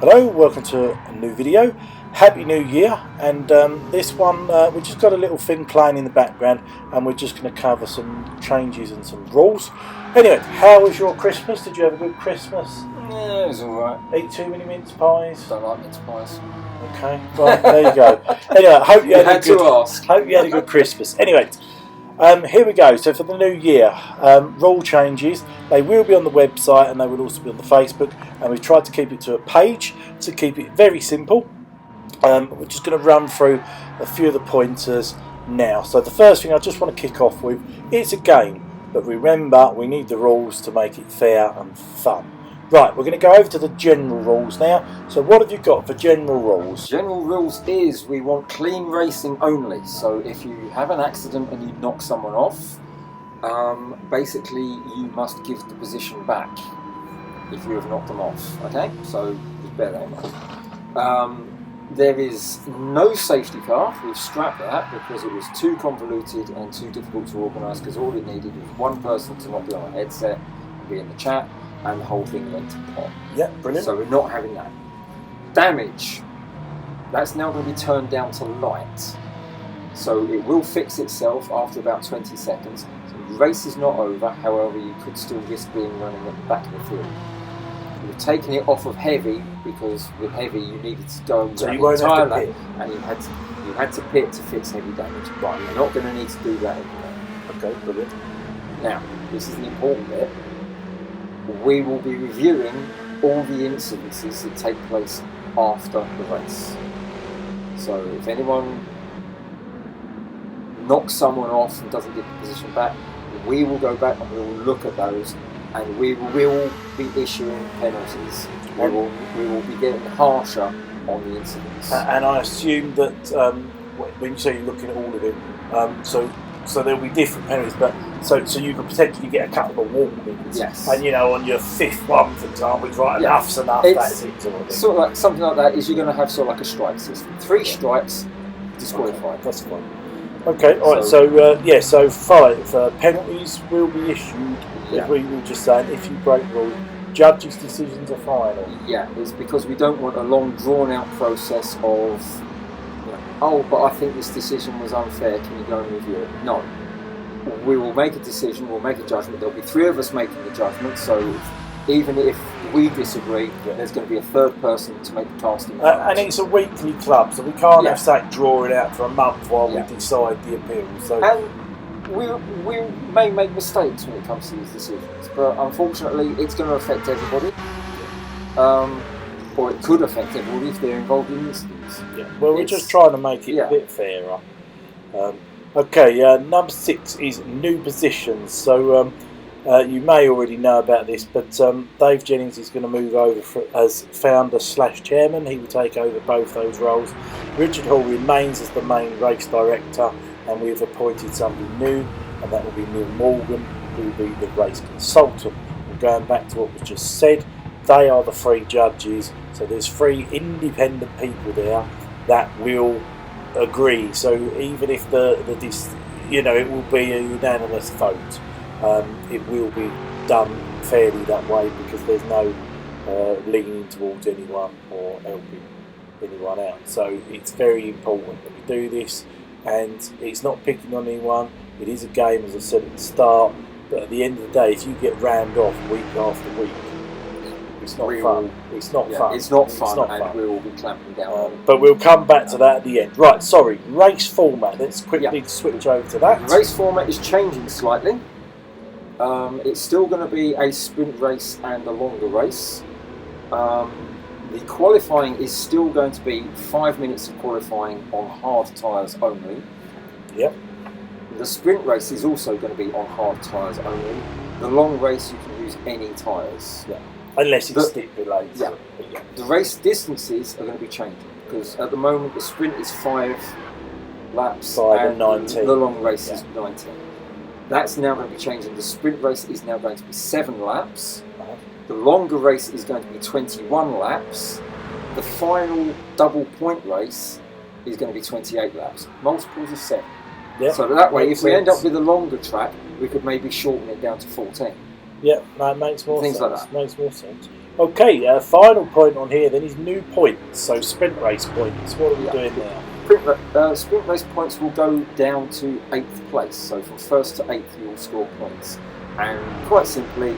Hello, welcome to a new video. Happy New Year, and this one we've just got a little thing playing in the background and we're just going to cover some changes and some rules. Anyway, how was your Christmas? Did you have a good Christmas? Yeah, it was alright. Eat too many mince pies? Don't like mince pies. Okay, well, there you go. Anyway, I hope you had a good Christmas. Anyway, here we go. So for the new year, rule changes. They will be on the website and they will also be on the Facebook, and we've tried to keep it to a page to keep it very simple. We're just going to run through a few of the pointers now. So the first thing I just want to kick off with, it's a game, but remember we need the rules to make it fair and fun. Right, we're going to go over to the general rules now. So what have you got for general rules? General rules is we want clean racing only. So if you have an accident and you knock someone off, basically you must give the position back if you have knocked them off. Okay, so just bear that in mind. There is no safety car. We've scrapped that because it was too convoluted and too difficult to organise, because all it needed was one person to not be on a headset and be in the chat, and the whole thing went to pot. Yeah, brilliant. So we're not having that. Damage. That's now going to be turned down to light. So it will fix itself after about 20 seconds. So the race is not over, however you could still risk being running at the back of the field. We've taken it off of heavy because with heavy you needed to go so you won't have to pit, and you had to pit to fix heavy damage. Right, you're not going to need to do that anymore. Okay, brilliant. Now, this is the important bit. We will be reviewing all the incidences that take place after the race. So if anyone knocks someone off and doesn't get the position back, we will go back and we will look at those, and we will be issuing penalties. We will be getting harsher on the incidents. And I assume that when you say you're looking at all of it, so there'll be different penalties, but so you could potentially get a couple of warnings. Yes. And on your fifth one, for example, it's right, enough's enough. That's it. Sort of like something like that. Is you're going to have sort of like a strike system. 3 strikes, disqualified. Okay, that's fine. Okay, all right. So 5 penalties will be issued. Yeah. We were just saying, if you break rules, judges' decisions are final. Yeah, it's because we don't want a long, drawn-out process of, oh, but I think this decision was unfair, can you go and review it? No. We will make a decision, we'll make a judgment. There'll be 3 of us making the judgment, so even if we disagree, there's going to be a third person to make the casting. And it's a weekly club, so we can't have that drawing out for a month while we decide the appeal. So. And we may make mistakes when it comes to these decisions, but unfortunately it's going to affect everybody. Or it could affect everybody if they're involved in incidents. Yeah. Well, we're just trying to make it a bit fairer. Okay, number 6 is new positions. So you may already know about this, but Dave Jennings is going to move over as founder/chairman. He will take over both those roles. Richard Hall remains as the main race director, and we've appointed somebody new, and that will be Neil Morgan, who will be the race consultant. And going back to what was just said, they are the 3 judges, so there's 3 independent people there that will agree. So even if it will be a unanimous vote, it will be done fairly that way, because there's no leaning towards anyone or helping anyone out. So it's very important that we do this, and it's not picking on anyone. It is a game, as I said at the start, but at the end of the day, if you get rammed off week after week, it's not fun. It's not fun. It's not fun, and we will be clamping down. But we'll come back to that at the end. Right, sorry, race format. Let's quickly switch over to that. The race format is changing slightly. It's still going to be a sprint race and a longer race. The qualifying is still going to be 5 minutes of qualifying on hard tyres only. Yep. The sprint race is also going to be on hard tyres only. The long race you can use any tyres. Yeah. Unless it's stipulated. Yeah. The race distances are going to be changing, because at the moment the sprint is 5 laps 5 and 19. The long race is 19. That's now going to be changing. The sprint race is now going to be 7 laps. The longer race is going to be 21 laps. The final double point race is going to be 28 laps. Multiples of 7. Yep. So that way, if we end up with a longer track, we could maybe shorten it down to 14. Yeah, that makes more sense. Things like that. Makes more sense. Okay, final point on here then is new points. So sprint race points. What are we doing now? Sprint race points will go down to 8th place. So from 1st to 8th you will score points. And quite simply,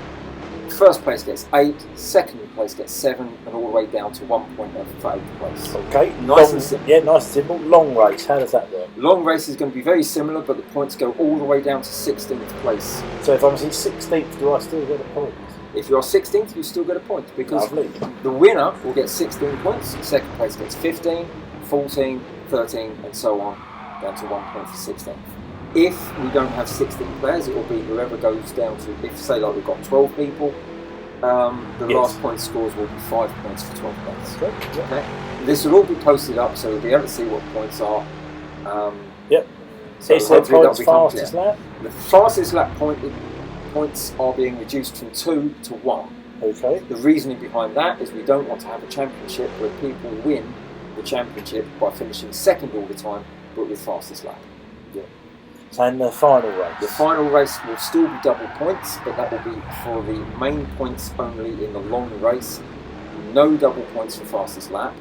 first place gets 8, second place gets 7, and all the way down to 1 point for 8th place. Okay, nice and simple. Yeah, nice and simple. Long race, how does that work? Long race is going to be very similar, but the points go all the way down to 16th place. So if I'm in 16th, do I still get a point? If you're 16th, you still get a point, because Lovely. The winner will get 16 points, second place gets 15, 14, 13, and so on, down to 1 point for 16th. If we don't have 16 players, it will be whoever goes down to, if say like we've got 12 people, the last point scores will be 5 points for 12 points. Okay. This will all be posted up, so you'll be able to see what points are. Yep. So is there points fastest lap? The fastest lap points are being reduced from 2 to 1. Okay. The reasoning behind that is we don't want to have a championship where people win the championship by finishing second all the time, but with fastest lap. Yeah. And the final race? The final race will still be double points, but that will be for the main points only in the long race. No double points for fastest lap.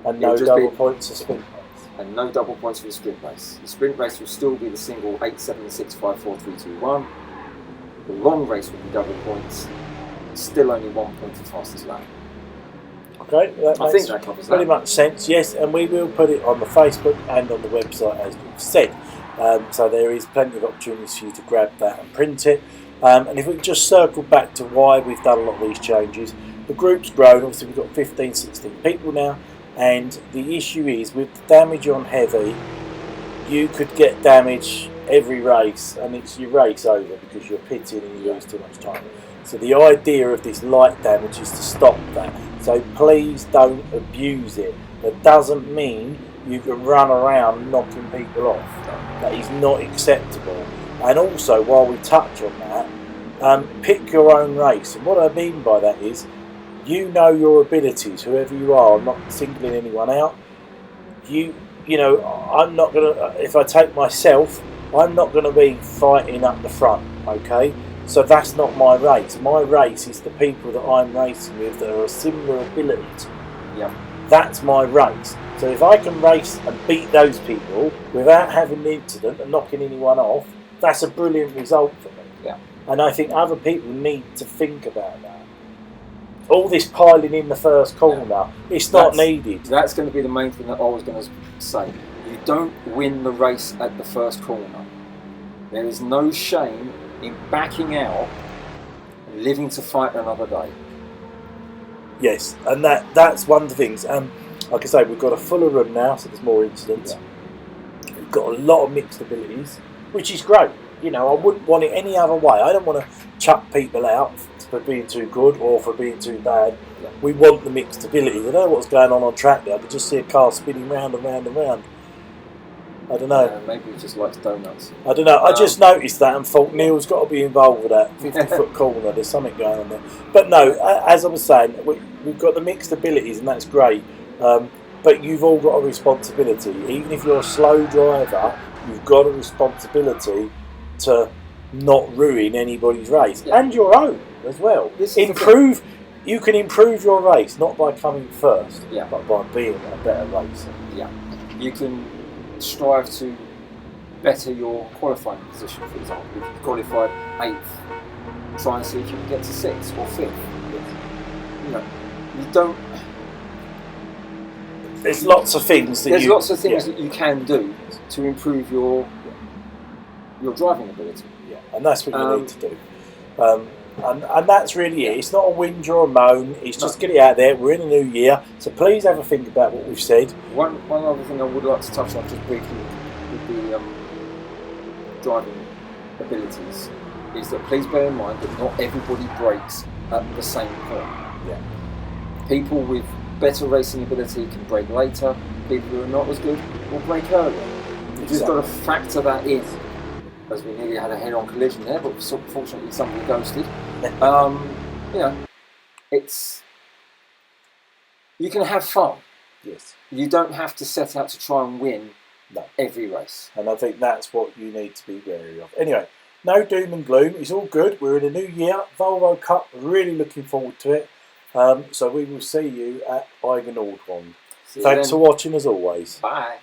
And no double points for sprint race. And no double points for the sprint race. The sprint race will still be the single 8, 7, 6, 5, 4, 3, 2, 1. The long race will be double points. Still only 1 point for fastest lap. Okay, I think that covers pretty much sense, yes, and we will put it on the Facebook and on the website as we've said. So there is plenty of opportunities for you to grab that and print it. And if we can just circle back to why we've done a lot of these changes, the group's grown. Obviously we've got 15, 16 people now, and the issue is with the damage on heavy, you could get damage every race and it's your race over because you're pitting and you lose too much time. So the idea of this light damage is to stop that. So please don't abuse it. That doesn't mean you can run around knocking people off. That is not acceptable. And also, while we touch on that, pick your own race. And what I mean by that is, you know your abilities, whoever you are. I'm not singling anyone out. You know, I'm not gonna. If I take myself, I'm not going to be fighting up the front. Okay. So that's not my race. My race is the people that I'm racing with that are a similar ability to me. Yeah. That's my race. So if I can race and beat those people without having an incident and knocking anyone off, that's a brilliant result for me. Yeah. And I think other people need to think about that. All this piling in the first corner, it's not needed. That's going to be the main thing that I was going to say. You don't win the race at the first corner. There is no shame in backing out and living to fight another day. Yes, and that's one of the things. Like I say, we've got a fuller room now, so there's more incidents. Yeah. We've got a lot of mixed abilities, which is great. You know, I wouldn't want it any other way. I don't want to chuck people out for being too good or for being too bad. Yeah. We want the mixed ability. I don't know what's going on track there. I could just see a car spinning round and round and round. I don't know. Yeah, maybe he just likes donuts. I don't know. I just noticed that and thought Neil's got to be involved with that 50-foot corner. There's something going on there. But no, as I was saying, we've got the mixed abilities and that's great. But you've all got a responsibility. Even if you're a slow driver, you've got a responsibility to not ruin anybody's race and your own as well. You can improve your race not by coming first, but by being a better racer. Yeah, you can strive to better your qualifying position. For example, if you qualified 8th, try and see if you can get to 6th or 5th. You know, you don't. There's lots of things that that you can do to improve your driving ability. Yeah, and that's what you need to do. And that's really it. It's not a whinge or a moan. It's just get it out there. We're in a new year, so please have a think about what we've said. One other thing I would like to touch on just briefly with the driving abilities is that please bear in mind that not everybody brakes at the same point. Yeah. People with better racing ability can brake later. People who are not as good will brake earlier. You've just got to factor that in. As we nearly had a head-on collision there, but fortunately somebody ghosted. You know, you can have fun. Yes. You don't have to set out to try and win every race. And I think that's what you need to be wary of. Anyway, no doom and gloom. It's all good. We're in a new year. Volvo Cup. Really looking forward to it. So we will see you at Eigen Aldwand. See you Thanks then. for watching as always. Bye.